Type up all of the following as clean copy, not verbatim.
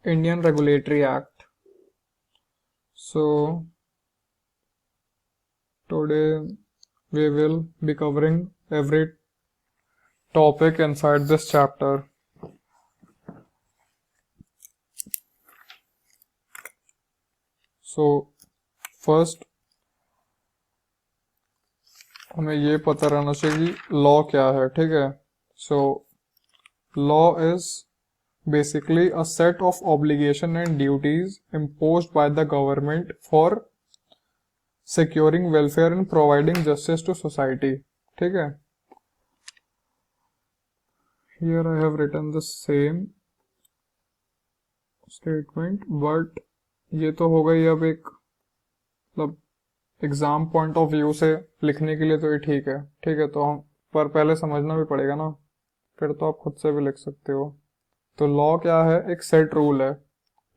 Indian Regulatory Act. So today we will be covering every topic inside this chapter. So first हमें ये पता रहना चाहिए कि लॉ क्या है, ठीक है। So law is basically a set of obligation and duties imposed by the government for securing welfare and providing justice to society, ठीक है। Here I have written the same statement, but ये तो हो गई अब एक मतलब एग्जाम पॉइंट ऑफ व्यू से लिखने के लिए तो ये ठीक है तो हम पर पहले समझना भी पड़ेगा ना, फिर तो आप खुद से भी लिख सकते हो। तो लॉ क्या है? एक सेट रूल है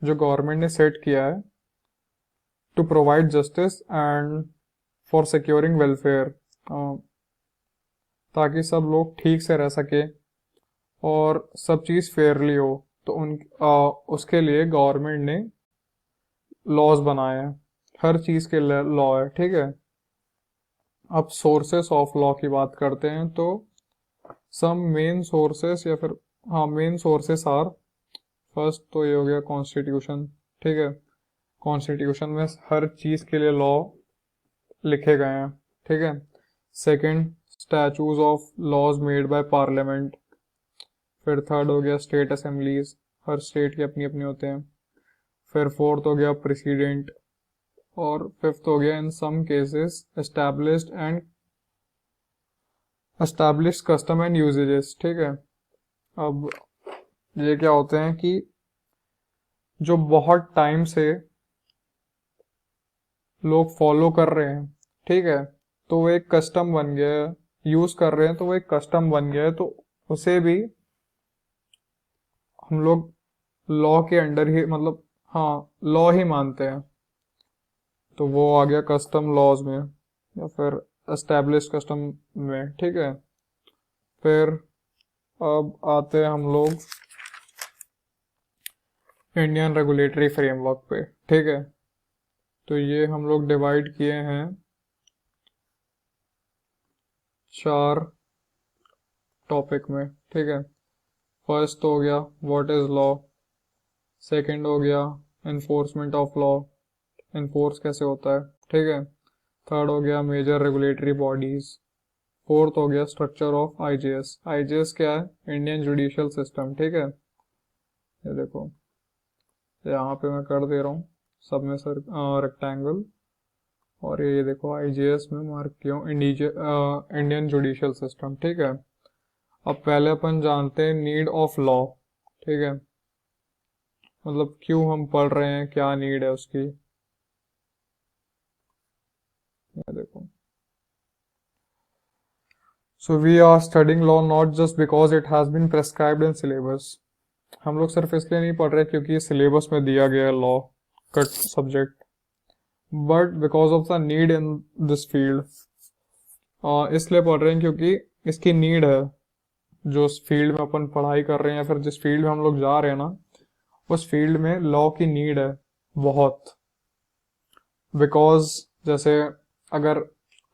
जो गवर्नमेंट ने सेट किया है to provide justice and for securing welfare, ताकि सब लोग ठीक से रह सके और सब चीज़ फेयरली हो। तो उसके लिए गवर्नमेंट ने लॉज बनाए हैं, हर चीज़ के लॉ है, ठीक है। अब सोर्सेस ऑफ लॉ की बात करते हैं तो सम मेन सोर्सेस या फिर मेन सोर्सेस आर, फर्स्ट तो ये हो गया कॉन्स्टिट्यूशन, ठीक है। कॉन्स्टिट्यूशन में हर चीज़ के लिए लॉ लिखे गए हैं, ठीक है। Second, statues of laws made by parliament. फिर थर्ड हो गया स्टेट असेंबलीज, हर स्टेट के अपनी अपनी होते हैं। फिर फोर्थ हो गया प्रेसिडेंट, और फिफ्थ हो गया in some cases established custom and usages, ठीक है। अब ये क्या होते हैं कि जो बहुत टाइम से लोग फॉलो कर रहे हैं, ठीक है, तो वो एक कस्टम बन गया है, यूज कर रहे हैं तो वो एक कस्टम बन गया है, तो उसे भी हम लोग लॉ के अंडर ही मतलब लॉ ही मानते हैं। तो वो आ गया कस्टम लॉज में या फिर एस्टैब्लिश कस्टम में, ठीक है। फिर अब आते हैं हम लोग इंडियन रेगुलेटरी फ्रेमवर्क पे, ठीक है। तो ये हम लोग डिवाइड किए हैं 4 टॉपिक में, ठीक है। फर्स्ट हो गया व्हाट इज लॉ, सेकंड हो गया एनफोर्समेंट ऑफ लॉ, एनफोर्स कैसे होता है, ठीक है। थर्ड हो गया मेजर रेगुलेटरी बॉडीज। फोर्थ हो गया स्ट्रक्चर ऑफ आईजीएस। आईजीएस क्या है? इंडियन जुडिशियल सिस्टम, ठीक है। ये देखो यहाँ पे मैं कर दे रहा हूँ सब में सर रेक्टेंगल, और ये देखो आईजीएस में मार्क किया हूँ इंडियन जुडिशियल सिस्टम, ठीक है। अब पहले अपन जानते हैं नीड ऑफ लॉ, ठीक है, मतलब क्यों हम पढ़ रहे हैं, क्या नीड है उसकी। ये देखो, so we are studying law not just because it has been prescribed in syllabus. हम लोग सिर्फ इसलिए नहीं पढ़ रहे क्योंकि सिलेबस में दिया गया है लॉ का subject, but because of the need in this field. इसलिए पढ़ रहे हैं क्योंकि इसकी नीड है, जो उस फील्ड में अपन पढ़ाई कर रहे हैं या फिर जिस फील्ड में हम लोग जा रहे हैं ना, उस फील्ड में लॉ की नीड है बहुत। बिकॉज जैसे अगर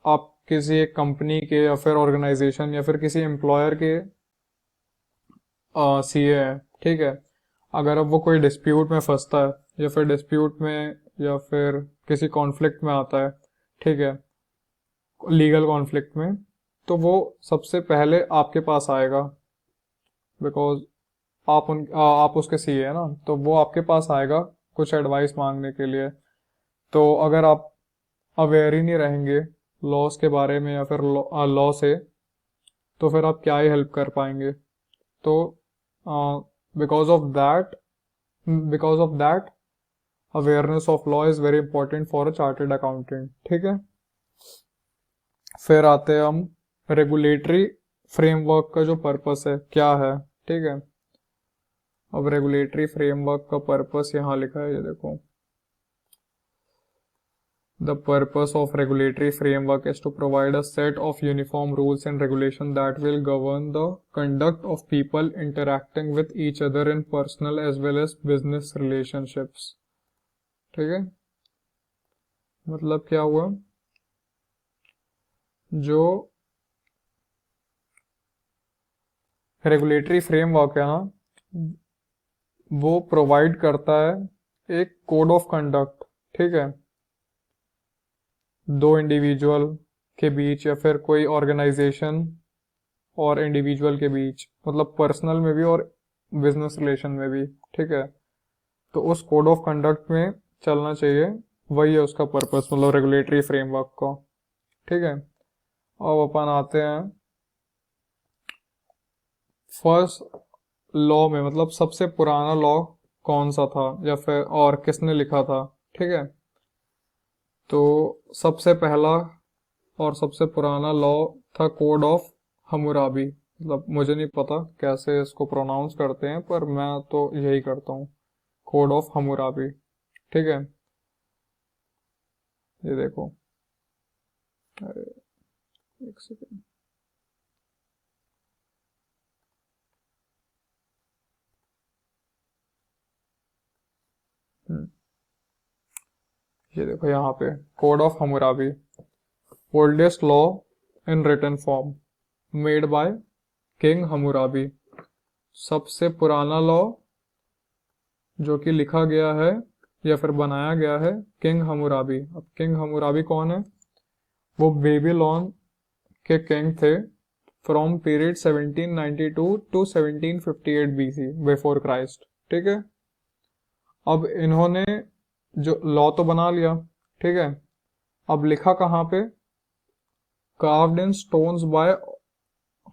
आप किसी एक कंपनी के या फिर ऑर्गेनाइजेशन या फिर किसी एम्प्लॉयर के सीए हैं, ठीक है, अगर अब वो कोई डिस्प्यूट में फंसता है या फिर डिस्प्यूट में या फिर किसी कॉन्फ्लिक्ट में आता है, ठीक है, लीगल कॉन्फ्लिक्ट में, तो वो सबसे पहले आपके पास आएगा, बिकॉज आप उसके सीए है ना, तो वो आपके पास आएगा कुछ एडवाइस मांगने के लिए। तो अगर आप अवेयर ही नहीं रहेंगे लॉस के बारे में या फिर लॉ से, तो फिर आप क्या ही हेल्प कर पाएंगे। तो because of that awareness of law is very important for a chartered accountant, ठीक है। फिर आते हैं हम रेगुलेटरी फ्रेमवर्क का जो पर्पस है क्या है, ठीक है। अब रेगुलेटरी फ्रेमवर्क का पर्पस यहाँ लिखा है, ये देखो, The purpose of regulatory framework is to provide a set of uniform rules and regulations that will govern the conduct of people interacting with each other in personal as well as business relationships. ठीक है, मतलब क्या हुआ, जो regulatory framework है ना, वो provide करता है एक कोड ऑफ कंडक्ट, ठीक है, दो इंडिविजुअल के बीच या फिर कोई ऑर्गेनाइजेशन और इंडिविजुअल के बीच, मतलब पर्सनल में भी और बिजनेस रिलेशन में भी, ठीक है। तो उस कोड ऑफ कंडक्ट में चलना चाहिए, वही है उसका पर्पस, मतलब रेगुलेटरी फ्रेमवर्क का, ठीक है। अब अपन आते हैं फर्स्ट लॉ में, मतलब सबसे पुराना लॉ कौन सा था या फिर और किसने लिखा था, ठीक है। तो सबसे पहला और सबसे पुराना लॉ था कोड ऑफ हम्मुराबी, मतलब मुझे नहीं पता कैसे इसको प्रोनाउंस करते हैं, पर मैं तो यही करता हूँ, कोड ऑफ हम्मुराबी, ठीक है। ये देखो, अरे एक सेकेंड, ये देखो यहाँ पे code of Hammurabi, oldest law in written form made by king Hammurabi, सबसे पुराना लॉ जो कि लिखा गया है या फिर बनाया गया है किंग हम्मुराबी। अब किंग हम्मुराबी कौन है, वो बेबीलोन के किंग थे from period 1792 to 1758 BC before Christ, ठीक है। अब इन्होंने जो लॉ तो बना लिया, ठीक है, अब लिखा कहाँ पे, कार्व्ड इन स्टोन्स बाय,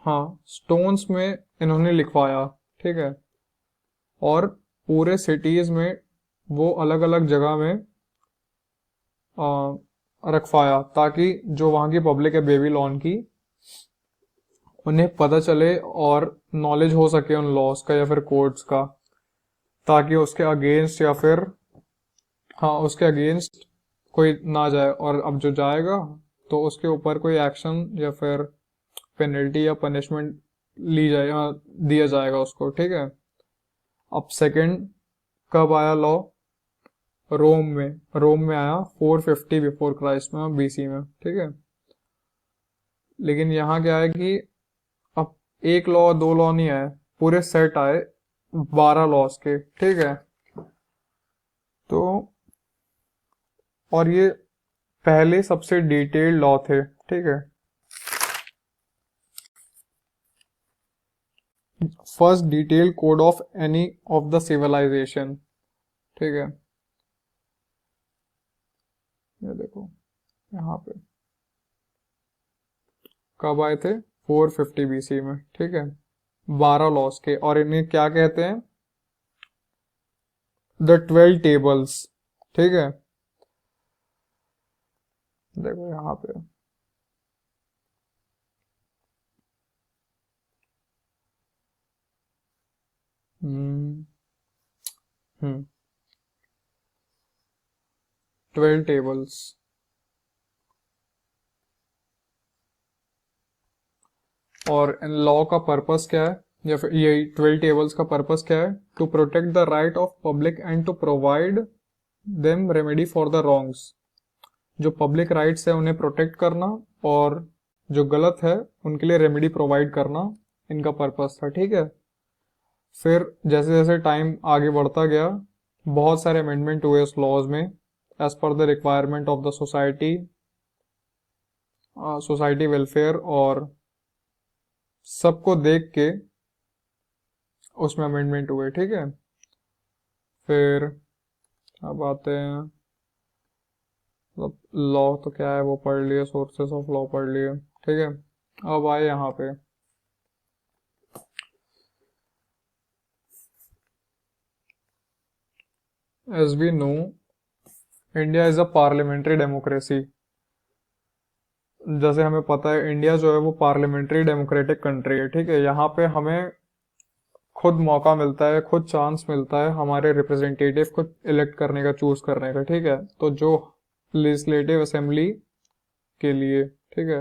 हाँ स्टोन्स में इन्होंने लिखवाया, ठीक है, और पूरे सिटीज में वो अलग अलग जगह में रखवाया, ताकि जो वहाँ की पब्लिक है बेबीलोन की, उन्हें पता चले और नॉलेज हो सके उन लॉस का या फिर कोड्स का, ताकि उसके अगेंस्ट या फिर, हाँ उसके अगेंस्ट कोई ना जाए, और अब जो जाएगा तो उसके ऊपर कोई एक्शन या फिर पेनल्टी या पनिशमेंट ली जाए, दिया जाएगा उसको, ठीक है। अब सेकंड कब आया लॉ, रोम में आया 450 बिफोर क्राइस्ट में, बीसी में, ठीक है। लेकिन यहाँ क्या है कि अब एक लॉ दो लॉ नहीं आए, पूरे सेट आए 12 लॉस के, ठीक है। तो और ये पहले सबसे डिटेल्ड लॉ थे, ठीक है, first detail code of any of the civilization, ठीक है। ये देखो यहाँ पे कब आए थे, 450 बीसी में, ठीक है, 12 लॉस के, और इन्हें क्या कहते हैं, द 12 टेबल्स, ठीक है। देखो यहाँ पे हम्म 12 टेबल्स, और इन लॉ का पर्पस क्या है, या फिर ये 12 टेबल्स का पर्पस क्या है, to protect the right of public and to provide them remedy for the wrongs, जो पब्लिक राइट्स है उन्हें प्रोटेक्ट करना, और जो गलत है उनके लिए रेमेडी प्रोवाइड करना, इनका पर्पस था, ठीक है। फिर जैसे जैसे टाइम आगे बढ़ता गया, बहुत सारे अमेंडमेंट हुए उस लॉज में, as per the requirement of the society welfare, और सबको देख के उसमें अमेंडमेंट हुए, ठीक है। फिर अब आते हैं, मतलब लॉ तो क्या है वो पढ़ लिए, सोर्सेस ऑफ लॉ पढ़ लिए, ठीक है। अब आए यहाँ पे as we know India is a parliamentary democracy, जैसे हमें पता है इंडिया जो है वो पार्लियामेंट्री डेमोक्रेटिक कंट्री है, ठीक है। यहाँ पे हमें खुद मौका मिलता है, खुद चांस मिलता है हमारे रिप्रेजेंटेटिव को इलेक्ट करने का, चूज करने का, ठीक है। तो जो लेजिस्लेटिव असेंबली के लिए, ठीक है,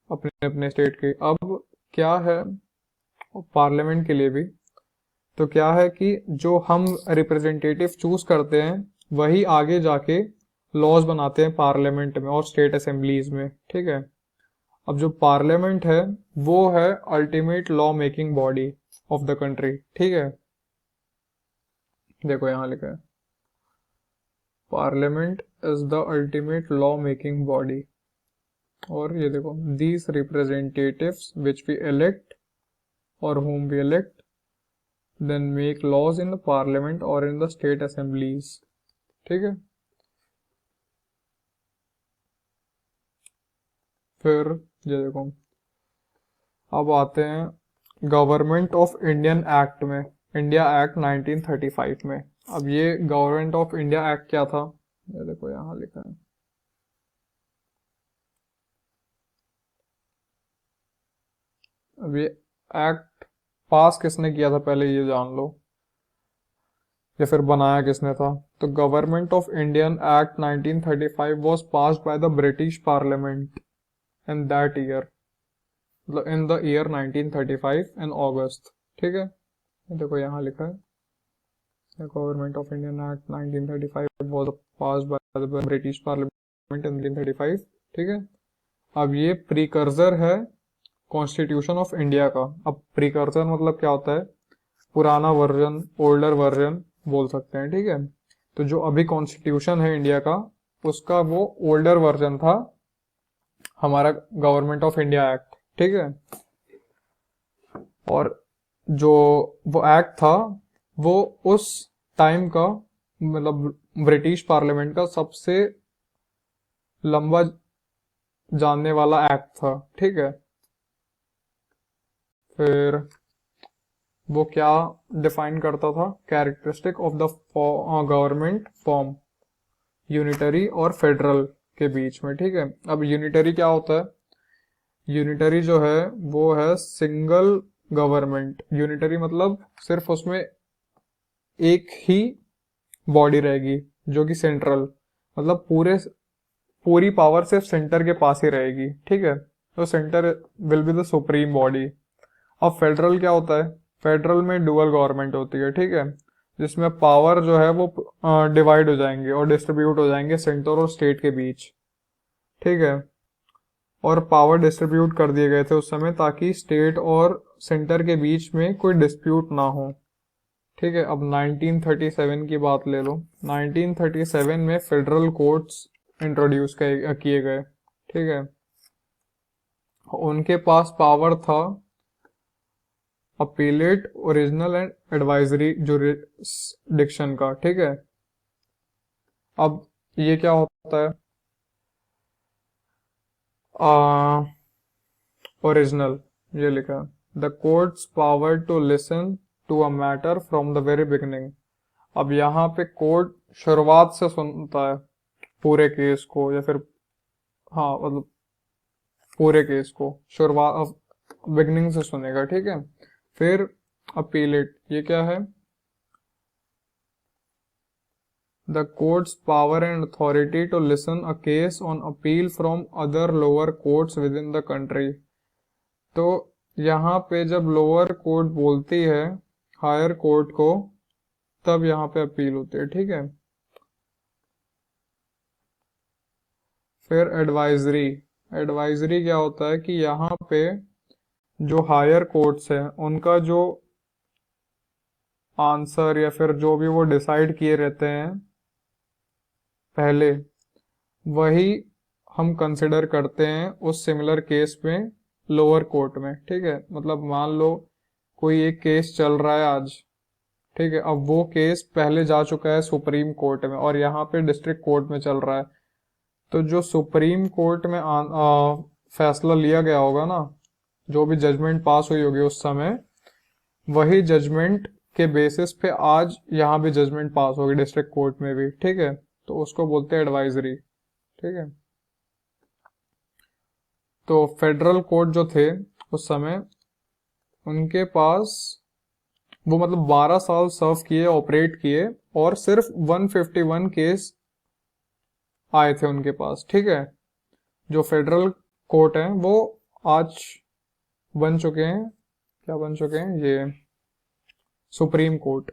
अपने अपने स्टेट के। अब क्या है पार्लियामेंट के लिए भी, तो क्या है कि जो हम रिप्रेजेंटेटिव चूज करते हैं वही आगे जाके लॉज बनाते हैं पार्लियामेंट में और स्टेट असेंबलीज में, ठीक है। अब जो पार्लियामेंट है वो है ultimate law making body of the country, ठीक है। देखो यहाँ लिखा है parliament is the ultimate law making body, और ये देखो these representatives which we elect और whom we elect then make laws in the parliament or in the state assemblies, ठीक है। फिर ये देखो अब आते हैं गवर्नमेंट ऑफ इंडियन एक्ट में, इंडिया एक्ट 1935 में। अब ये गवर्नमेंट ऑफ इंडिया एक्ट क्या था, ये देखो यहाँ लिखा है। अब ये एक्ट पास किसने किया था पहले ये जान लो, या फिर बनाया किसने था। तो government of Indian act 1935 was passed by the British parliament in that year, मतलब इन द ईयर 1935 इन अगस्त, ठीक है। देखो यहाँ लिखा है government of Indian act 1935 was passed by the British parliament in 1935, ठीक है। अब ये प्रीकर्सर है कॉन्स्टिट्यूशन ऑफ इंडिया का। अब प्रीकर्सर मतलब क्या होता है, पुराना वर्जन, ओल्डर वर्जन बोल सकते हैं, ठीक है। तो जो अभी कॉन्स्टिट्यूशन है इंडिया का उसका वो ओल्डर वर्जन था हमारा गवर्नमेंट ऑफ इंडिया एक्ट, ठीक है। और जो वो एक्ट था वो उस टाइम का मतलब ब्रिटिश पार्लियामेंट का सबसे लंबा जानने वाला एक्ट था, ठीक है। फिर वो क्या डिफाइन करता था, characteristic of the government form unitary और फेडरल के बीच में, ठीक है। अब यूनिटरी क्या होता है, यूनिटरी जो है वो है सिंगल गवर्नमेंट। यूनिटरी मतलब सिर्फ उसमें एक ही बॉडी रहेगी जो कि सेंट्रल, मतलब पूरी पावर सिर्फ सेंटर के पास ही रहेगी, ठीक है। तो centre will be the supreme body. अब फेडरल क्या होता है, फेडरल में डुअल गवर्नमेंट होती है, ठीक है, जिसमें पावर जो है वो डिवाइड हो जाएंगे और डिस्ट्रीब्यूट हो जाएंगे सेंटर और स्टेट के बीच, ठीक है। और पावर डिस्ट्रीब्यूट कर दिए गए थे उस समय ताकि स्टेट और सेंटर के बीच में कोई डिस्प्यूट ना हो, ठीक है। अब 1937 की बात ले लो। 1937 में फेडरल कोर्ट्स इंट्रोड्यूस किए गए, ठीक है। उनके पास पावर था appellate, original and advisory jurisdiction का, ठीक है। अब ये क्या होता है, ओरिजिनल ये लिखा है the courts power to listen to a matter from the very beginning. अब यहाँ पे कोर्ट शुरुआत से सुनता है पूरे केस को, या फिर हाँ मतलब पूरे केस को शुरुआत बिगिनिंग से सुनेगा, ठीक है। फिर अपीलेट ये क्या है, the courts power and authority to listen a case on appeal from other lower courts within the country. तो यहाँ पे जब लोअर कोर्ट बोलती है हायर कोर्ट को तब यहाँ पे अपील होती है, ठीक है। फिर एडवाइजरी, एडवाइजरी क्या होता है कि यहाँ पे जो हायर कोर्ट्स है उनका जो आंसर या फिर जो भी वो डिसाइड किए रहते हैं पहले, वही हम कंसिडर करते हैं उस सिमिलर केस में लोअर कोर्ट में, ठीक है। मतलब मान लो कोई एक केस चल रहा है आज, ठीक है। अब वो केस पहले जा चुका है सुप्रीम कोर्ट में और यहाँ पे डिस्ट्रिक्ट कोर्ट में चल रहा है, तो जो सुप्रीम कोर्ट में फैसला लिया गया होगा ना, जो भी जजमेंट पास हुई होगी उस समय, वही जजमेंट के बेसिस पे आज यहाँ भी जजमेंट पास होगी डिस्ट्रिक्ट कोर्ट में भी, ठीक है। तो उसको बोलते हैं एडवाइजरी, ठीक है। तो फेडरल कोर्ट जो थे उस समय उनके पास वो मतलब 12 साल सर्व किए, ऑपरेट किए और सिर्फ 151 केस आए थे उनके पास, ठीक है। जो फेडरल कोर्ट है वो आज बन चुके हैं, क्या बन चुके हैं ये, सुप्रीम कोर्ट।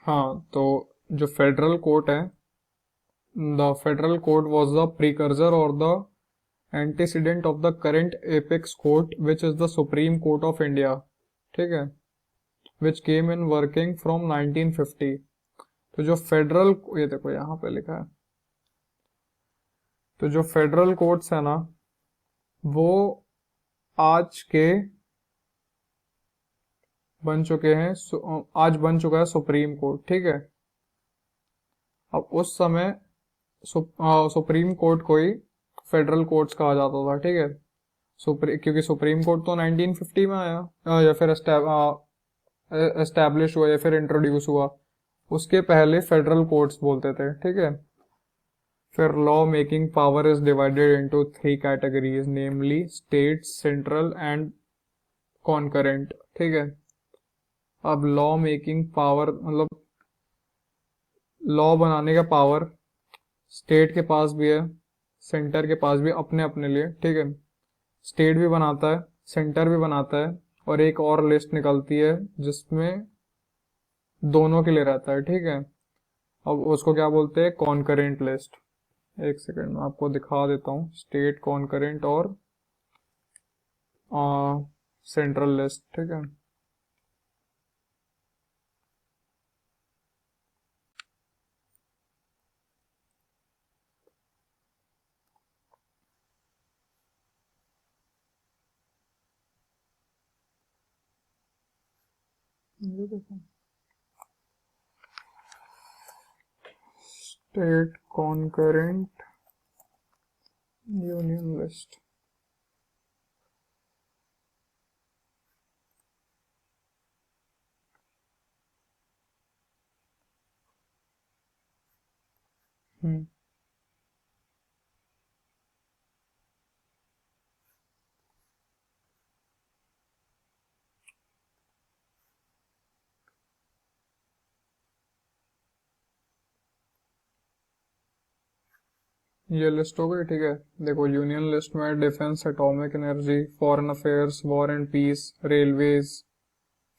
हाँ, तो जो फेडरल कोर्ट है, the federal court was the precursor और the antecedent of the current apex court which is the supreme court of India, ठीक है, विच केम इन वर्किंग फ्रॉम 1950। तो जो फेडरल, ये देखो यहाँ पे लिखा है, तो जो फेडरल कोर्ट्स है ना, वो आज के बन चुके हैं, आज बन चुका है सुप्रीम कोर्ट, ठीक है। अब उस समय सुप्रीम कोर्ट को ही फेडरल कोर्ट्स कहा जाता था, ठीक है। क्योंकि सुप्रीम कोर्ट तो 1950 में आया, या फिर एस्टैब्लिश हुआ या फिर इंट्रोड्यूस हुआ, उसके पहले फेडरल कोर्ट्स बोलते थे, ठीक है। फिर law making power is divided into three categories, namely state, central and concurrent, ठीक है। अब लॉ मेकिंग पावर मतलब लॉ बनाने का पावर स्टेट के पास भी है, सेंटर के पास भी, अपने अपने लिए, ठीक है। स्टेट भी बनाता है, सेंटर भी बनाता है, और एक और लिस्ट निकलती है जिसमें दोनों के लिए रहता है, ठीक है। अब उसको क्या बोलते हैं, कॉन्करेंट लिस्ट। एक सेकंड में आपको दिखा देता हूँ, स्टेट, कॉन्करेंट और सेंट्रल लिस्ट, ठीक है। ये देखो, स्टेट, कॉन्करेंट, यूनियन लिस्ट। हम्म ये लिस्ट हो गई, ठीक है। देखो, यूनियन लिस्ट में defence, atomic energy, foreign affairs, war and peace, railways,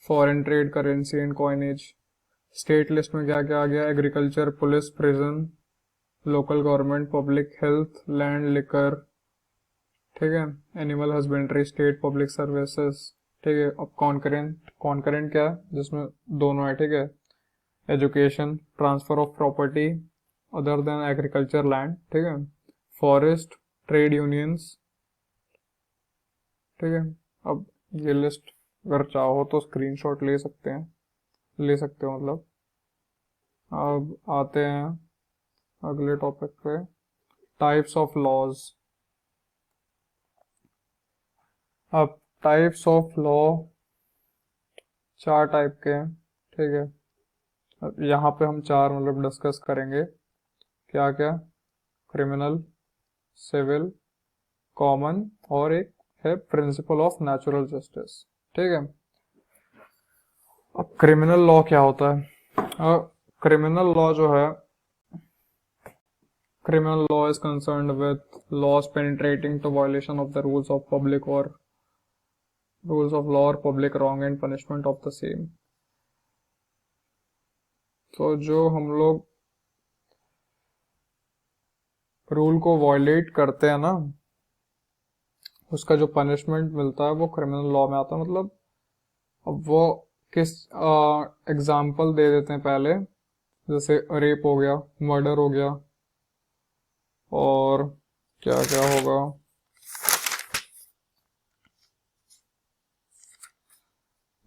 foreign trade, currency and coinage. State list में क्या क्या आ गया, agriculture, police, prison, local government, public health, land, liquor, ठीक है, animal husbandry, state public services, ठीक है। अब कॉन्करेंट, कॉन्करेंट क्या है, जिसमें दोनों है, ठीक है, education, transfer of property other than agriculture land, ठीक है, फॉरेस्ट, ट्रेड यूनियंस, ठीक है। अब ये लिस्ट अगर चाहो तो स्क्रीनशॉट ले सकते हैं, ले सकते हो मतलब। अब आते हैं अगले टॉपिक पे, टाइप्स ऑफ लॉज। अब टाइप्स ऑफ लॉ चार टाइप के हैं, ठीक है। अब यहाँ पे हम चार मतलब डिस्कस करेंगे, क्या क्या, क्रिमिनल, सिविल, कॉमन, और एक है प्रिंसिपल ऑफ नेचुरल जस्टिस, ठीक है। अब क्रिमिनल लॉ क्या होता है, क्रिमिनल लॉ जो है, criminal law is concerned with laws penetrating to violation of the rules of public or rules of law or public wrong and punishment of the same। तो जो हम लोग रूल को वायलेट करते हैं ना, उसका जो पनिशमेंट मिलता है वो क्रिमिनल लॉ में आता है। मतलब अब वो किस एग्जाम्पल दे देते हैं पहले, जैसे रेप हो गया, मर्डर हो गया, और क्या क्या होगा,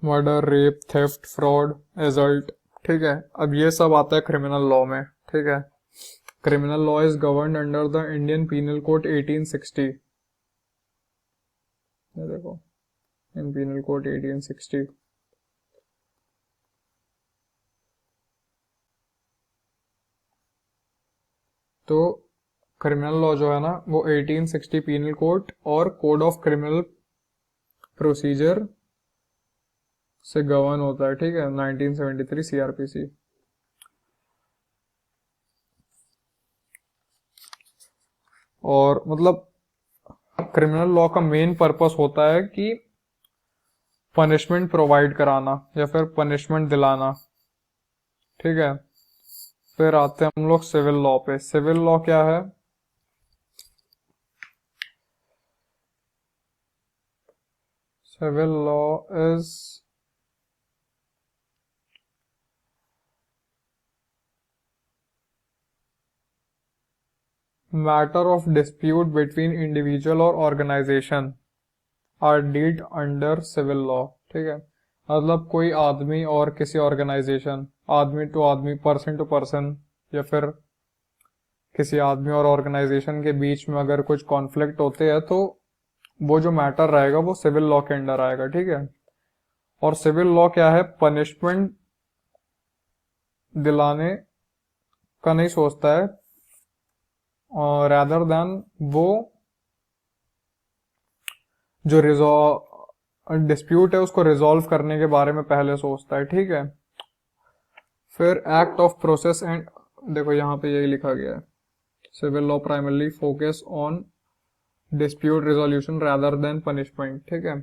मर्डर, रेप, थेफ्ट, फ्रॉड, एजल्ट, ठीक है। अब ये सब आता है क्रिमिनल लॉ में, ठीक है। Criminal law is governed under the Indian penal code 1860। ये देखो, इन पीनल कोड 1860। तो क्रिमिनल लॉ जो है ना, वो 1860 पीनल कोड और कोड ऑफ क्रिमिनल प्रोसीजर से गवर्न होता है, ठीक है, 1973 सीआरपीसी। और मतलब क्रिमिनल लॉ का मेन पर्पस होता है कि पनिशमेंट प्रोवाइड कराना या फिर पनिशमेंट दिलाना, ठीक है। फिर आते हैं हम लोग सिविल लॉ पे। सिविल लॉ क्या है? Civil law is matter of dispute between individual और organisation are dealt under civil law, ठीक है। मतलब कोई आदमी और किसी ऑर्गेनाइजेशन, आदमी टू आदमी, पर्सन टू पर्सन, या फिर किसी आदमी और ऑर्गेनाइजेशन के बीच में अगर कुछ कॉन्फ्लिक्ट होते हैं तो वो जो मैटर रहेगा वो सिविल लॉ के अंडर आएगा, ठीक है। और सिविल लॉ क्या है? पनिशमेंट दिलाने का नहीं सोचता है, और रादर देन वो जो डिस्प्यूट है उसको रिजॉल्व करने के बारे में पहले सोचता है, ठीक है। फिर एक्ट ऑफ प्रोसेस एंड, देखो यहाँ पे यही लिखा गया है, civil law primarily focus on dispute resolution rather than punishment, ठीक है।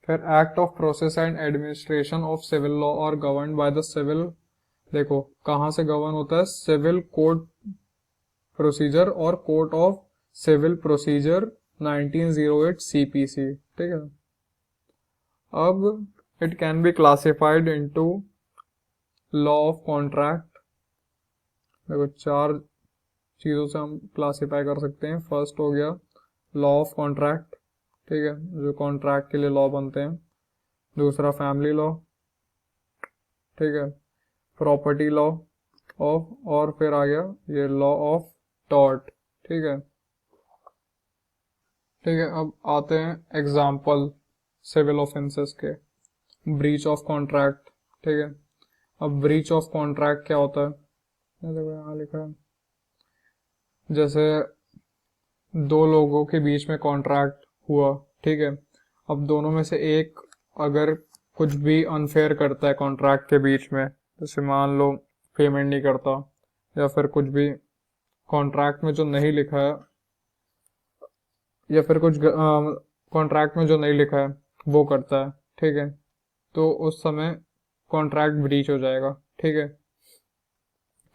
फिर act of process and administration of civil law और गवर्न बाय द सिविल, देखो कहाँ से गवर्न होता है? सिविल कोड प्रोसीजर और court of civil procedure 1908 CPC, ठीक है। अब it can be classified into law of contract. देखो चार चीजों से हम क्लासिफाई कर सकते हैं। फर्स्ट हो गया लॉ ऑफ कॉन्ट्रैक्ट, ठीक है, जो कॉन्ट्रैक्ट के लिए लॉ बनते हैं। दूसरा फैमिली लॉ, ठीक है, प्रॉपर्टी लॉ ऑफ, और फिर आ गया ये लॉ ऑफ टॉर्ट, ठीक है। ठीक है, अब आते हैं एग्जाम्पल सिविल ऑफेंसेस के। ब्रीच ऑफ कॉन्ट्रैक्ट, ठीक है। अब ब्रीच ऑफ कॉन्ट्रैक्ट क्या होता है? देखो यहाँ लिखा है, जैसे दो लोगों के बीच में कॉन्ट्रैक्ट हुआ, ठीक है। अब दोनों में से एक अगर कुछ भी अनफेयर करता है कॉन्ट्रैक्ट के बीच में, जैसे मान लो पेमेंट नहीं करता, या फिर कुछ भी कॉन्ट्रैक्ट में जो नहीं लिखा है, या फिर कुछ कॉन्ट्रैक्ट में जो नहीं लिखा है वो करता है, ठीक है, तो उस समय कॉन्ट्रैक्ट ब्रीच हो जाएगा, ठीक है,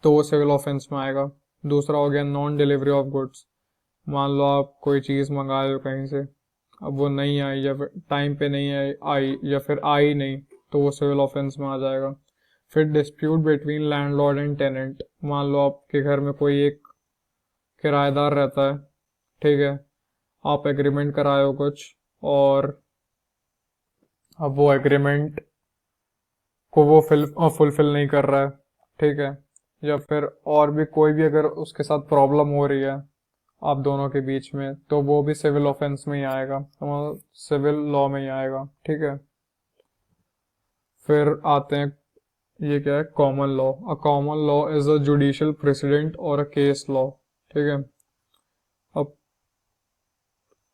तो वो सिविल ऑफेंस में आएगा। दूसरा हो गया नॉन डिलीवरी ऑफ गुड्स। मान लो आप कोई चीज़ मंगाए हो कहीं से, अब वो नहीं आई, या फिर टाइम पे नहीं आई, या फिर आई नहीं, तो वो सिविल ऑफेंस में आ जाएगा। फिर dispute between landlord and tenant. मान लो आपके घर में कोई एक किराएदार रहता है, ठीक है, आप एग्रीमेंट कराए हो कुछ, और अब वो एग्रीमेंट को वो फुलफिल नहीं कर रहा है, ठीक है, या फिर और भी कोई भी अगर उसके साथ प्रॉब्लम हो रही है आप दोनों के बीच में, तो वो भी सिविल ऑफेंस में ही आएगा, तो सिविल लॉ में ही आएगा, ठीक है। फिर आते हैं, ये क्या है? Common law. A common law is a judicial president और अ केस लॉ, ठीक है। अब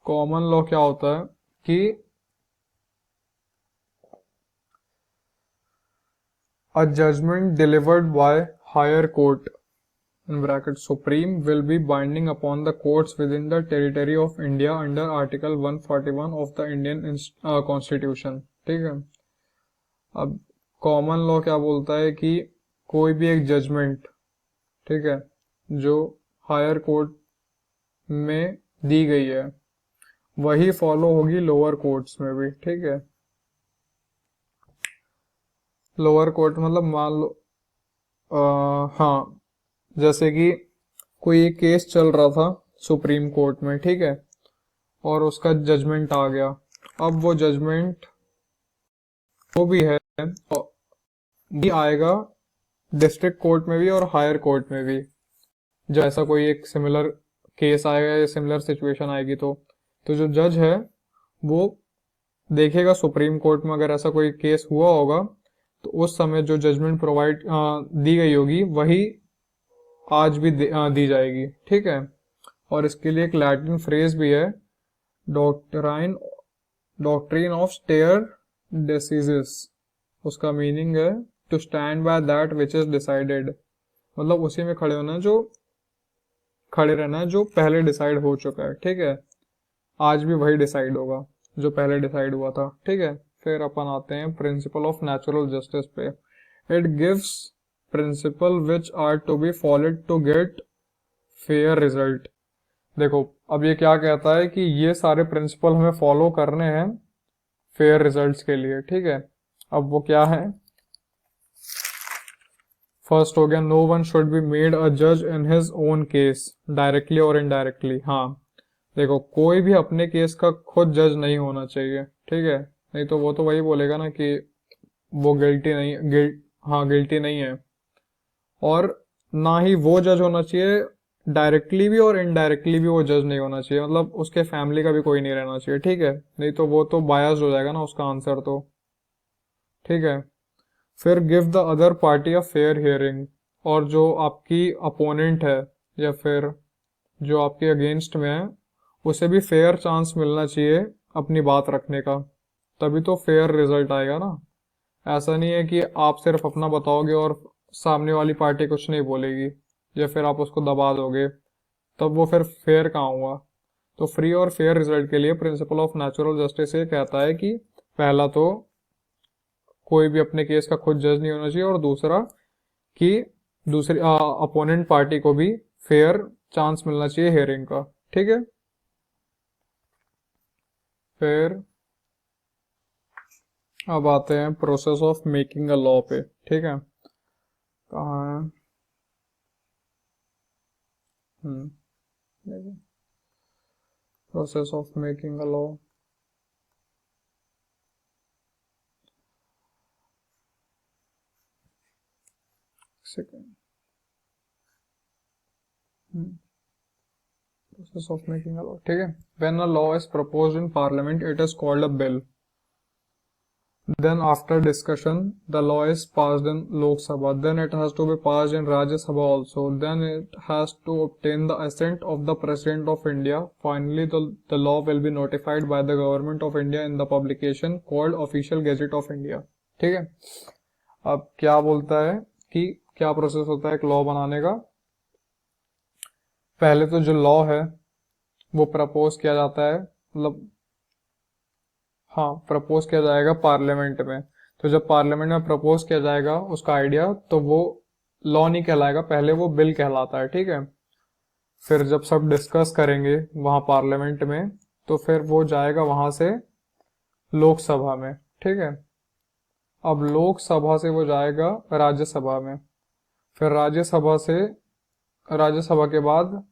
कॉमन लॉ क्या होता है कि a judgment delivered by higher court in bracket supreme will be binding upon the courts within the territory of India under article 141 of the Indian constitution, ठीक है। अब कॉमन लॉ क्या बोलता है कि कोई भी एक जजमेंट, ठीक है, जो हायर कोर्ट में दी गई है वही फॉलो होगी लोअर कोर्ट्स में भी, ठीक है। लोअर कोर्ट मतलब मान लो हाँ, जैसे कि कोई एक केस चल रहा था सुप्रीम कोर्ट में, ठीक है, और उसका जजमेंट आ गया। अब वो जजमेंट वो भी है भी आएगा डिस्ट्रिक्ट कोर्ट में भी और हायर कोर्ट में भी। जब ऐसा कोई एक सिमिलर केस आएगा या सिमिलर सिचुएशन आएगी, तो जो जज है वो देखेगा सुप्रीम कोर्ट में अगर ऐसा कोई केस हुआ होगा, तो उस समय जो जजमेंट प्रोवाइड दी गई होगी वही आज भी दी जाएगी, ठीक है। और इसके लिए एक लैटिन फ्रेज भी है, doctrine doctrine of stare decisis. उसका मीनिंग है to stand by that which is decided, मतलब उसी में खड़े होना जो खड़े रहना है जो पहले डिसाइड हो चुका है, ठीक है। आज भी वही डिसाइड होगा जो पहले डिसाइड हुआ था, ठीक है। फिर अपन आते हैं प्रिंसिपल ऑफ नेचुरल जस्टिस पे। It gives principle which are to be followed to get fair result. देखो अब ये क्या कहता है कि ये सारे प्रिंसिपल हमें फॉलो करने हैं फेयर रिजल्ट्स के लिए, ठीक है। अब वो क्या है? फर्स्ट हो गया, no one should be made a जज in his own case directly और इनडायरेक्टली। हाँ देखो, कोई भी अपने केस का खुद जज नहीं होना चाहिए, ठीक है। नहीं तो वो तो वही बोलेगा ना कि वो गिल्टी नहीं, हाँ गिल्टी नहीं है। और ना ही वो जज होना चाहिए, डायरेक्टली भी और इनडायरेक्टली भी वो जज नहीं होना चाहिए, मतलब उसके फैमिली का भी कोई नहीं रहना चाहिए, ठीक है। नहीं तो वो तो बायस्ड हो जाएगा ना उसका आंसर तो, ठीक है। फिर give the other party a fair hearing. और जो आपकी अपोनेंट है या फिर जो आपके अगेंस्ट में है, उसे भी फेयर चांस मिलना चाहिए अपनी बात रखने का, तभी तो फेयर रिजल्ट आएगा ना। ऐसा नहीं है कि आप सिर्फ अपना बताओगे और सामने वाली पार्टी कुछ नहीं बोलेगी, या फिर आप उसको दबा दोगे, तब वो फिर फेयर कहाँ हुआ। तो फ्री और फेयर रिजल्ट के लिए प्रिंसिपल ऑफ नेचुरल जस्टिस ये कहता है कि पहला तो कोई भी अपने केस का खुद जज नहीं होना चाहिए, और दूसरा कि दूसरी अपोनेंट पार्टी को भी फेयर चांस मिलना चाहिए हियरिंग का, ठीक है। फिर अब आते हैं process of making a law पे, ठीक है। कहाँ है process of making a law? Second, process of making a law, ठीक है। When a law is proposed in parliament it is called a bill. Then after discussion, the law is passed in Lok Sabha. Then it has to be passed in Rajya Sabha also. Then it has to obtain the assent of the President of India. Finally, the law will be notified by the Government of India in the publication called Official Gazette of India. ठीक है। अब क्या बोलता है कि क्या process होता है एक लॉ बनाने का? पहले तो जो लॉ है वो प्रपोज किया जाता है, मतलब हाँ प्रपोज किया जाएगा पार्लियामेंट में। तो जब पार्लियामेंट में प्रपोज किया जाएगा उसका आइडिया, तो वो लॉ नहीं कहलाएगा, पहले वो बिल कहलाता है, ठीक है। फिर जब सब डिस्कस करेंगे वहां पार्लियामेंट में, तो फिर वो जाएगा वहां से लोकसभा में, ठीक है। अब लोकसभा से वो जाएगा राज्यसभा में। फिर राज्यसभा के बाद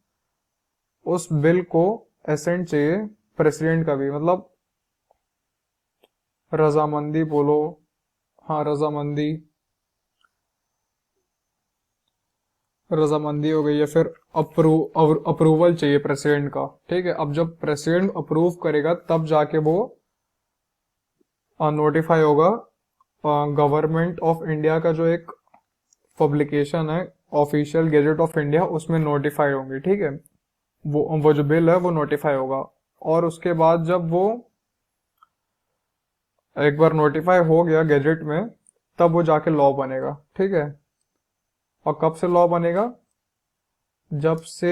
उस बिल को एसेंट चाहिए प्रेसिडेंट का भी, मतलब रजामंदी बोलो, हाँ रजामंदी, रजामंदी हो गई, या फिर अप्रूवल चाहिए प्रेसिडेंट का, ठीक है। अब जब प्रेसिडेंट अप्रूव करेगा तब जाके वो नोटिफाई होगा गवर्नमेंट ऑफ इंडिया का जो एक पब्लिकेशन है ऑफिशियल गैजेट ऑफ इंडिया, उसमें नोटिफाई होंगे, ठीक है। वो जो बिल है वो नोटिफाई होगा, और उसके बाद जब वो एक बार नोटिफाई हो गया गैजेट में, तब वो जाके लॉ बनेगा, ठीक है। और कब से लॉ बनेगा? जब से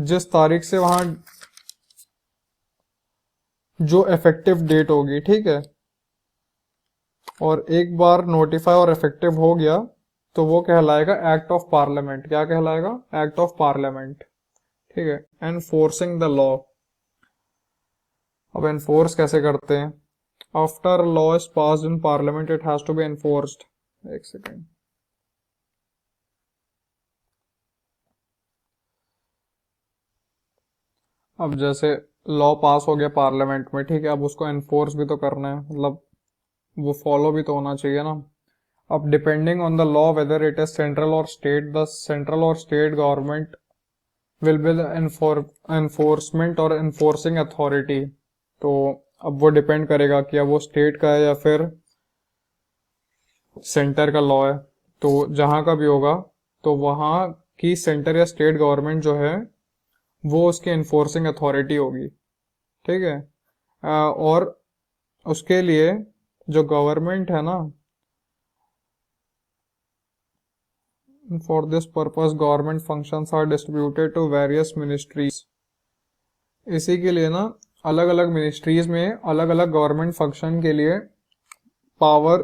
जिस तारीख से वहां जो इफेक्टिव डेट होगी, ठीक है। और एक बार नोटिफाई और इफेक्टिव हो गया तो वो कहलाएगा एक्ट ऑफ पार्लियामेंट। क्या कहलाएगा? एक्ट ऑफ पार्लियामेंट, ठीक है। Enforcing the law. अब एनफोर्स कैसे करते हैं? After law is passed in parliament it has to be enforced. एक सेकेंड, अब जैसे लॉ पास हो गया पार्लियामेंट में, ठीक है, अब उसको एनफोर्स भी तो करना है, मतलब वो फॉलो भी तो होना चाहिए ना। अब depending on the law whether it is central और स्टेट, द सेंट्रल और state government will be the enforcement और एनफोर्सिंग अथॉरिटी। तो अब वो डिपेंड करेगा कि अब वो स्टेट का है या फिर सेंटर का लॉ है। तो जहां का भी होगा तो वहां की सेंटर या स्टेट गवर्नमेंट जो है वो उसकी एनफोर्सिंग अथॉरिटी होगी, ठीक है। और उसके लिए जो गवर्नमेंट है ना, For this purpose, government functions are distributed to various ministries. इसी के लिए ना अलग अलग मिनिस्ट्रीज में अलग अलग गवर्नमेंट फंक्शन के लिए पावर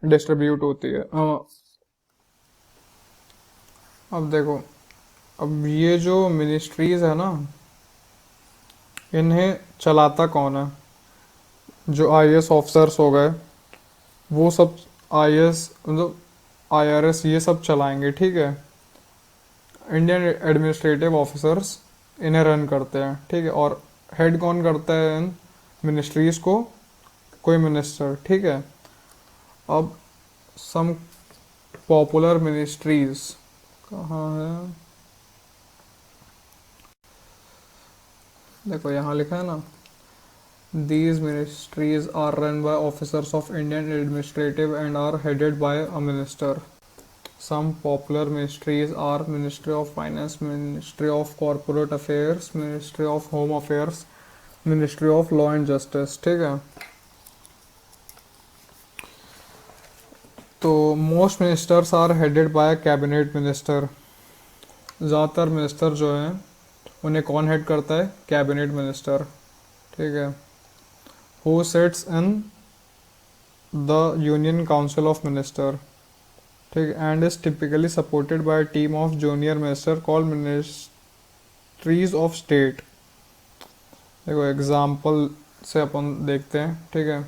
डिस्ट्रीब्यूट होती है। अब देखो, अब ये जो मिनिस्ट्रीज है ना, इन्हें चलाता कौन है? जो आईएएस ऑफिसर्स हो गए, वो सब आईएएस मतलब आईआरएस ये सब चलाएंगे, ठीक है। इंडियन एडमिनिस्ट्रेटिव ऑफिसर्स इन्हें रन करते हैं, ठीक है। और हेड कौन करता है इन मिनिस्ट्रीज को? कोई मिनिस्टर, ठीक है। अब सम पॉपुलर मिनिस्ट्रीज कहाँ है? देखो यहाँ लिखा है ना, These ministries are run by officers of Indian administrative and are headed by a minister. Some popular ministries are Ministry of Finance, Ministry of Corporate Affairs, Ministry of Home Affairs, Ministry of Law and Justice, ठीक है। तो most ministers are headed by cabinet minister. ज़्यादातर minister जो हैं उन्हें कौन head करता है? कैबिनेट मिनिस्टर, ठीक है। Who sits in the Union Council of Minister, ठीक है, and is typically supported by a team of junior minister called Ministries of State। देखो एग्जाम्पल से अपन देखते हैं, ठीक है।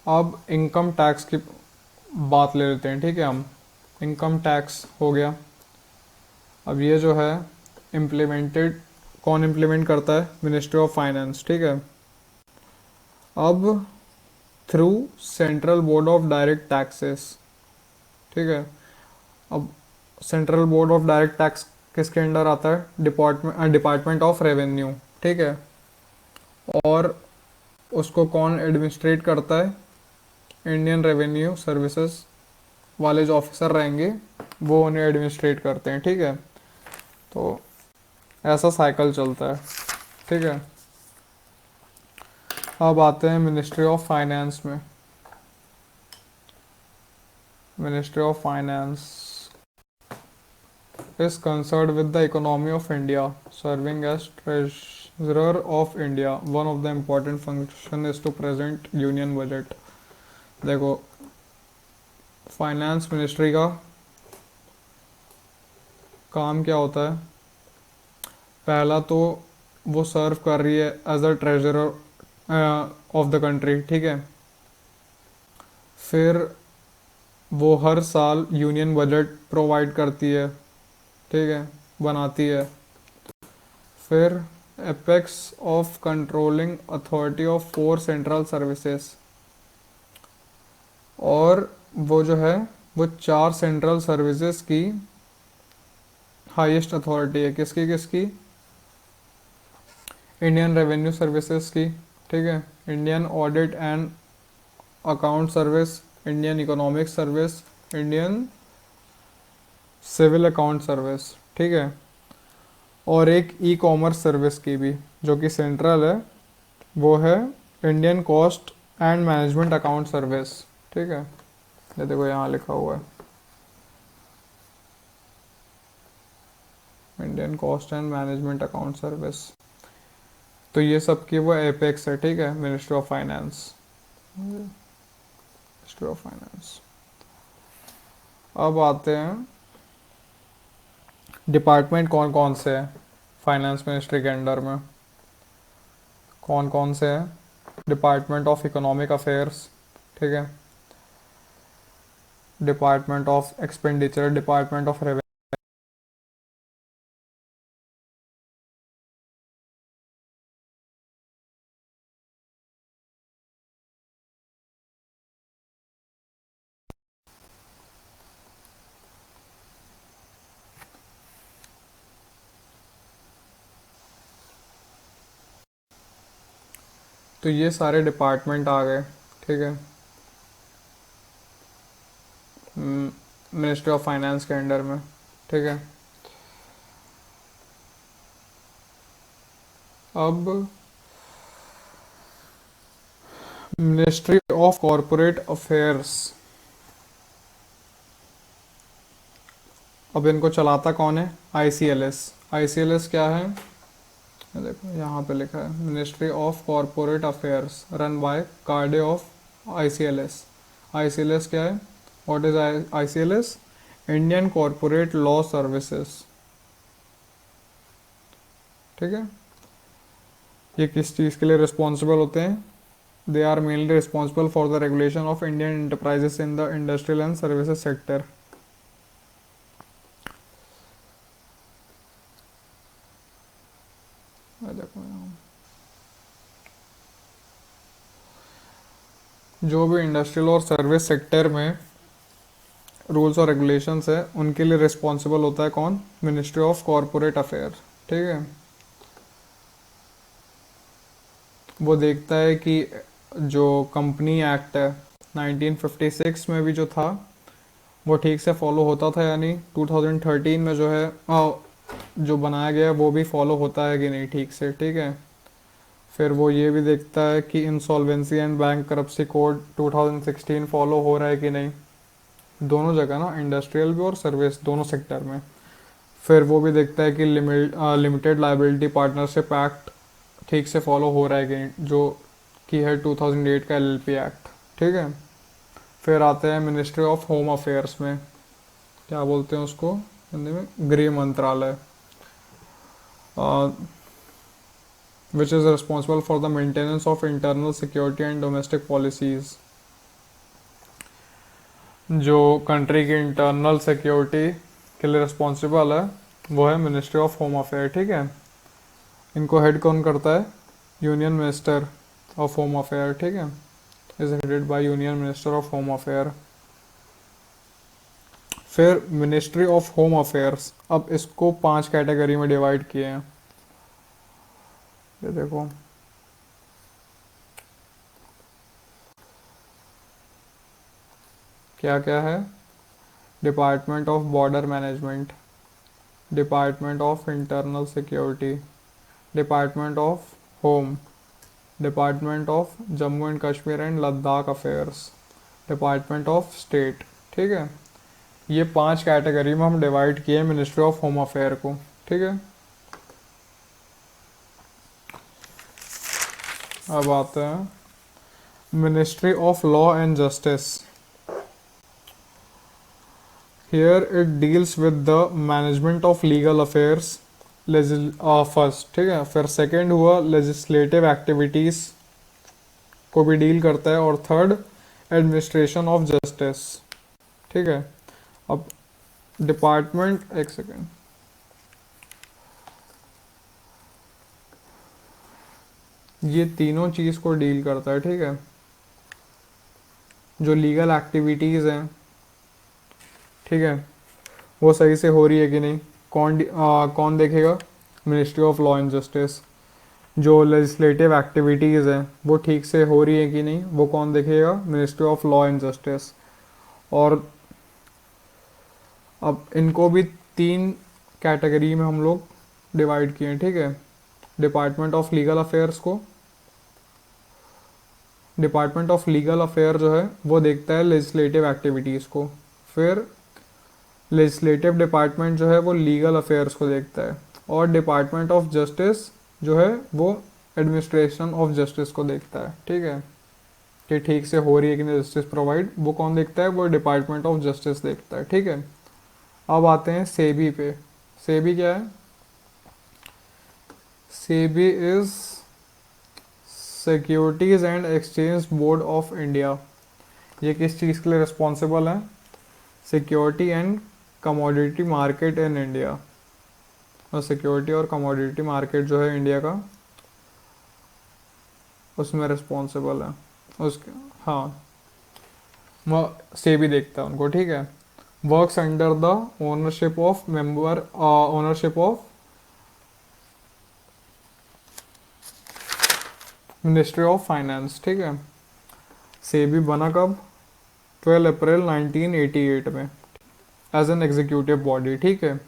अब इनकम टैक्स की बात ले लेते हैं, ठीक है। हम इनकम टैक्स हो गया। अब ये जो है इम्प्लीमेंटेड कौन इम्प्लीमेंट करता है? मिनिस्ट्री ऑफ फाइनेंस, ठीक है। अब through central board of direct taxes, ठीक है। अब central board of direct tax किसके अंडर आता है? डिपार्टमेंट ऑफ रेवेन्यू, ठीक है। और उसको कौन एडमिनिस्ट्रेट करता है? इंडियन रेवेन्यू सर्विसेज वाले जो ऑफिसर रहेंगे वो उन्हें एडमिनिस्ट्रेट करते हैं, ठीक है। तो ऐसा साइकिल चलता है, ठीक है। अब आते हैं मिनिस्ट्री ऑफ फाइनेंस में। Ministry of finance is concerned with the economy of India, serving as treasurer of India. One of the important function is to present union budget। देखो फाइनेंस मिनिस्ट्री का काम क्या होता है? पहला तो वो सर्व कर रही है as a treasurer of the country, ठीक है। फिर वो हर साल यूनियन बजट प्रोवाइड करती है, ठीक है, बनाती है। फिर apex of controlling authority of 4 central services, और वो जो है वो 4 सेंट्रल सर्विसेज की हाईएस्ट अथॉरिटी है। किसकी किसकी? इंडियन रेवेन्यू सर्विसेज की, ठीक है, Indian audit and account service, Indian economic service, Indian civil account service, ठीक है। और एक ई कॉमर्स सर्विस की भी जो कि सेंट्रल है, वो है Indian cost and management account service, ठीक है। ये देखो यहाँ लिखा हुआ है Indian cost and management account service. तो ये सब की वो एपेक्स है, ठीक है, ministry of finance. Ministry of finance. अब आते हैं डिपार्टमेंट कौन कौन से हैं फाइनेंस मिनिस्ट्री के अंडर में। कौन कौन से हैं? डिपार्टमेंट ऑफ इकोनॉमिक अफेयर्स, ठीक है, department of expenditure, department of revenue, तो ये सारे डिपार्टमेंट आ गए, ठीक है, मिनिस्ट्री ऑफ फाइनेंस के अंडर में, ठीक है। अब मिनिस्ट्री ऑफ कॉरपोरेट अफेयर्स, अब इनको चलाता कौन है? आईसीएलएस। आईसीएलएस क्या है? ये देखो यहाँ पे लिखा है, ministry of corporate affairs run by कार्डे ऑफ आईसीएलएस। आईसीएलएस क्या है? What is ICLS? Indian corporate law services. ठीक है, ये किस चीज़ के लिए रिस्पॉन्सिबल होते हैं? They are mainly responsible for the regulation of Indian enterprises in the industrial and services sector. देखो जो भी इंडस्ट्रियल और सर्विस सेक्टर में रूल्स और रेगुलेशंस है उनके लिए रिस्पॉन्सिबल होता है कौन? Ministry of corporate affair. ठीक है, वो देखता है कि जो कंपनी एक्ट है 1956 में भी जो था वो ठीक से फॉलो होता था या नहीं, 2013 में जो है जो बनाया गया है वो भी फॉलो होता है कि नहीं ठीक से। ठीक है, फिर वो ये भी देखता है कि insolvency and bank करप्सी code 2016 follow हो रहा है कि नहीं, दोनों जगह ना, इंडस्ट्रियल भी और सर्विस दोनों सेक्टर में। फिर वो भी देखता है कि लिमिटेड लाइबिलिटी पार्टनरशिप एक्ट ठीक से फॉलो हो रहा है कि नहीं, जो कि है 2008 का एलएलपी एक्ट। ठीक है, फिर आते हैं मिनिस्ट्री ऑफ होम अफेयर्स में, क्या बोलते हैं उसको हिंदी में? गृह मंत्रालय, which is responsible for the maintenance of internal security and domestic policies. जो कंट्री की इंटरनल सिक्योरिटी के लिए रिस्पॉन्सिबल है वो है मिनिस्ट्री ऑफ होम अफेयर। ठीक है, इनको हेड कौन करता है? Union minister of home affair. ठीक है, is headed by union minister of home affair. फिर मिनिस्ट्री ऑफ होम अफेयर्स, अब इसको 5 कैटेगरी में डिवाइड किए हैं। ये देखो, क्या क्या है? Department of border management, department of internal security, department of home, department of Jammu and Kashmir and Ladakh affairs, department of state. ठीक है, ये 5 कैटेगरी में हम डिवाइड किए मिनिस्ट्री ऑफ होम अफेयर को। ठीक है, अब आते हैं ministry of law and justice. Here it deals with the management of legal affairs first. ठीक है, फिर सेकेंड हुआ लेजिस्लेटिव एक्टिविटीज़ को भी डील करता है, और थर्ड एडमिनिस्ट्रेशन ऑफ जस्टिस। ठीक है, अब डिपार्टमेंट, एक सेकेंड, ये तीनों चीज़ को डील करता है। ठीक है, जो लीगल एक्टिविटीज़ हैं, ठीक है, वो सही से हो रही है कि नहीं, कौन देखेगा? Ministry of law and justice. जो लेजिस्लेटिव एक्टिविटीज़ हैं वो ठीक से हो रही है कि नहीं, वो कौन देखेगा? Ministry of law and justice. और अब इनको भी 3 कैटेगरी में हम लोग डिवाइड किए हैं। ठीक है, डिपार्टमेंट ऑफ लीगल अफेयर्स को, डिपार्टमेंट ऑफ लीगल अफेयर जो है वो देखता है लेजिस्लेटिव एक्टिविटीज़ को। फिर लेजिस्लेटिव डिपार्टमेंट जो है वो लीगल अफेयर्स को देखता है, और डिपार्टमेंट ऑफ जस्टिस जो है वो एडमिनिस्ट्रेशन ऑफ जस्टिस को देखता है। ठीक है, कि ठीक से हो रही है कि नहीं जस्टिस प्रोवाइड, वो कौन देखता है? वो डिपार्टमेंट ऑफ जस्टिस देखता है। ठीक है, अब आते हैं सेबी पे। सेबी क्या है? SEBI is securities and exchange board of India. ये किस चीज़ के लिए रिस्पॉन्सिबल है? Security and commodity market in India, और सिक्योरिटी और कमोडिटी मार्केट जो है इंडिया का उसमें रिस्पॉन्सिबल है उसके। हाँ, वो सेबी देखता है उनको। ठीक है, works under the ownership of member, ownership of ministry of finance. ठीक है, सेबी बना कब? 12 अप्रैल 1988 में एज एन एग्जीक्यूटिव बॉडी। ठीक है,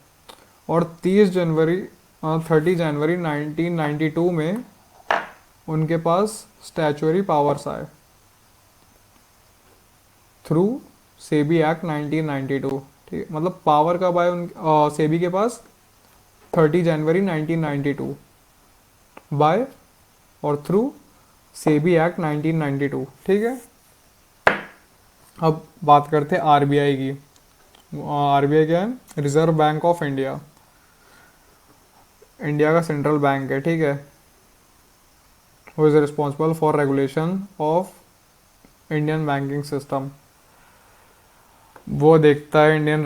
और 30 जनवरी 1992 में उनके पास स्टैचुअरी पावर्स आए थ्रू सेबी एक्ट 1992। ठीक है, मतलब पावर कब आए उन सेबी के पास? 30 जनवरी 1992 बाय और थ्रू सेबी एक्ट 1992। ठीक है, अब बात करते हैं आरबीआई की। आरबीआई क्या है? Reserve bank of India, India का सेंट्रल बैंक है। ठीक है, who is responsible for regulation of Indian banking system. वो देखता है इंडियन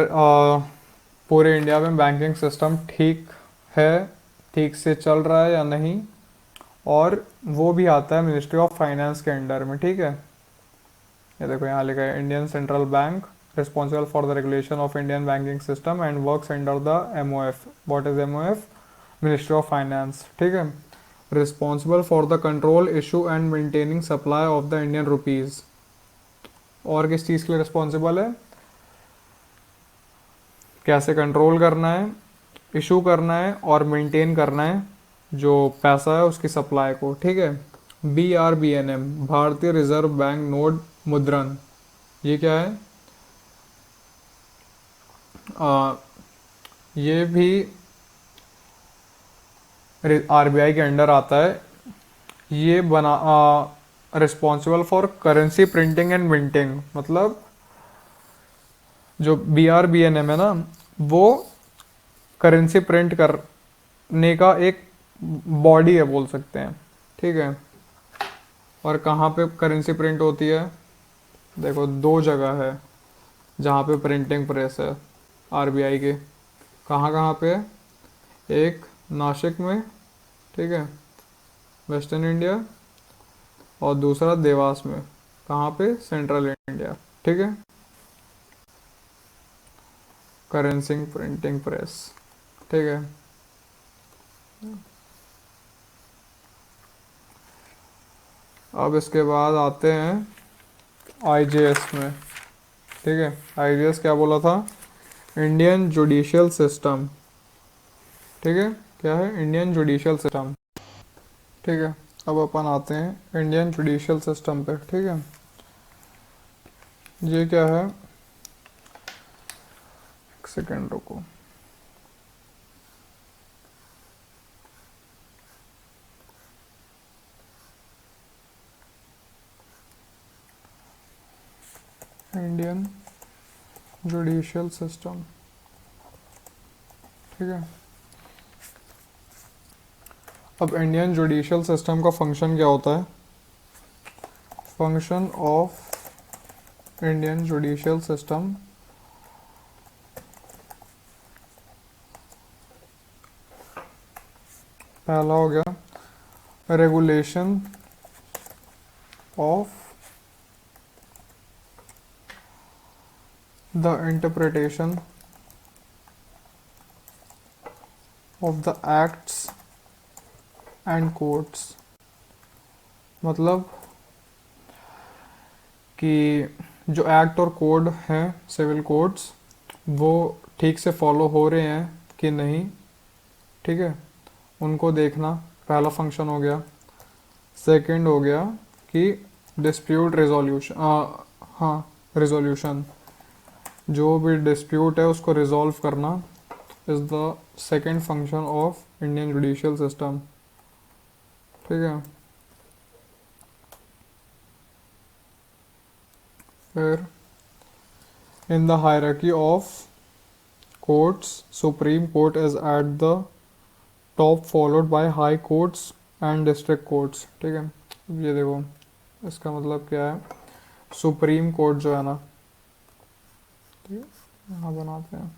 पूरे इंडिया में बैंकिंग सिस्टम ठीक है, ठीक से चल रहा है या नहीं, और वो भी आता है मिनिस्ट्री ऑफ फाइनेंस के अंडर में। ठीक है, ये देखो यहाँ लिखा है Indian central bank responsible for the regulation of Indian banking system and works under the MOF. What is MOF? Ministry of finance. ठीक है, responsible for the control issue and maintaining supply of the Indian rupees. और किस चीज़ के लिए responsible है? कैसे control करना है, इशू करना है और मेंटेन करना है जो पैसा है उसकी सप्लाई को। ठीक है, BRBNM, भारतीय रिजर्व बैंक नोट मुद्रण, ये क्या है? ये भी आरबीआई के अंडर आता है। ये बना responsible for currency printing and minting, मतलब जो BRBNM है ना, वो करेंसी प्रिंट करने का एक बॉडी है बोल सकते हैं। ठीक है, और कहाँ पे करेंसी प्रिंट होती है? देखो, दो जगह है जहाँ पे प्रिंटिंग प्रेस है आरबीआई के। कहाँ कहाँ पे? एक नासिक में, ठीक है, वेस्टर्न इंडिया, और दूसरा देवास में। कहाँ पे? Central India. ठीक है, करेंसी प्रिंटिंग प्रेस। ठीक है, अब इसके बाद आते हैं आईजेएस में। ठीक है, आईजेएस क्या बोला था? Indian judicial system. ठीक है, क्या है? Indian judicial system. ठीक है, अब अपन आते हैं इंडियन जुडिशियल सिस्टम पे। ठीक है, ये क्या है? एक सेकेंड रुको। Indian judicial system. ठीक है, अब इंडियन जुडिशियल सिस्टम का फंक्शन क्या होता है? Function of Indian judicial system पहला हो गया regulation of the interpretation of the acts and codes, मतलब कि जो एक्ट और कोड हैं, सिविल कोड्स, वो ठीक से फॉलो हो रहे हैं कि नहीं। ठीक है, उनको देखना पहला फंक्शन हो गया। सेकंड हो गया कि डिस्प्यूट रिजोल्यूशन, हाँ, रिजोल्यूशन, जो भी डिस्प्यूट है उसको रिजॉल्व करना is the second function of Indian judicial system. ठीक है, फिर in the hierarchy of courts supreme court is at the top followed by high courts and district courts. ठीक है, ये देखो इसका मतलब क्या है? सुप्रीम कोर्ट जो है ना, ठीक है, यहाँ बनाते हैं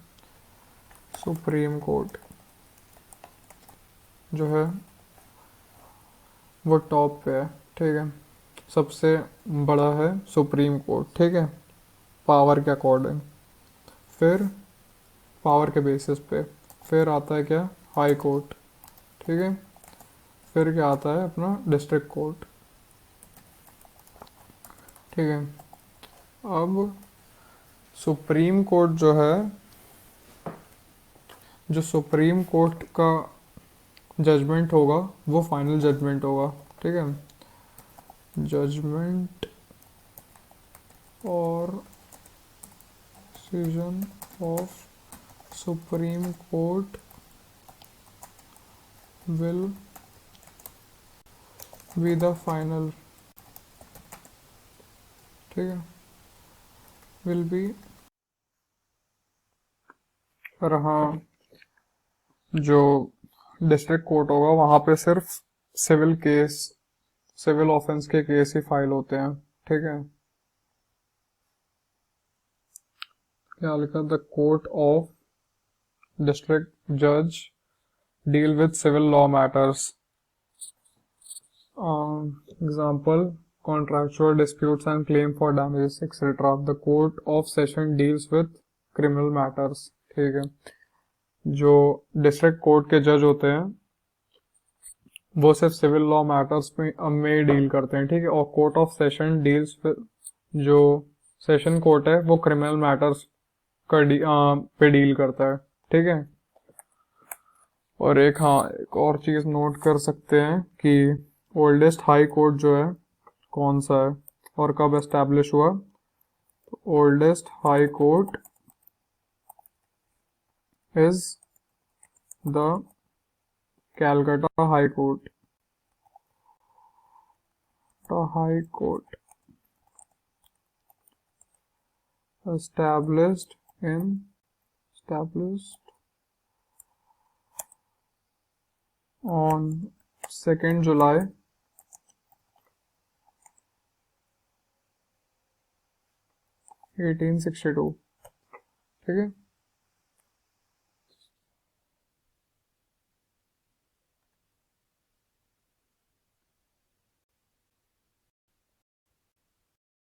सुप्रीम कोर्ट जो है वो टॉप पे है। ठीक है, सबसे बड़ा है सुप्रीम कोर्ट। ठीक है, पावर के अकॉर्डिंग, फिर पावर के बेसिस पे फिर आता है क्या? High court. ठीक है, फिर क्या आता है? अपना डिस्ट्रिक्ट कोर्ट। ठीक है, अब सुप्रीम कोर्ट जो है, जो सुप्रीम कोर्ट का जजमेंट होगा वो फाइनल जजमेंट होगा। ठीक है, जजमेंट और decision of Supreme Court will be the final, ठीक है, will be। पर हाँ, जो डिस्ट्रिक्ट कोर्ट होगा वहां पे सिर्फ सिविल केस, सिविल ऑफेंस के केस ही फाइल होते हैं, ठीक है। क्या लिखा, द कोर्ट ऑफ डिस्ट्रिक्ट जज deal with civil law matters, example contractual disputes and claim for damages etc. The court of session deals with criminal matters, ठीक है। जो डिस्ट्रिक्ट कोर्ट के जज होते हैं वो सिर्फ सिविल लॉ मैटर्स में डील करते हैं, ठीक है। और court of session deals with, जो सेशन कोर्ट है वो क्रिमिनल मैटर्स पे डील करता है, ठीक है। और एक, हाँ, एक और चीज नोट कर सकते हैं कि ओल्डेस्ट हाई कोर्ट जो है कौन सा है और कब एस्टैब्लिश हुआ। Oldest high court is the Calcutta high court, high court established on 2nd July 1862, ठीक है।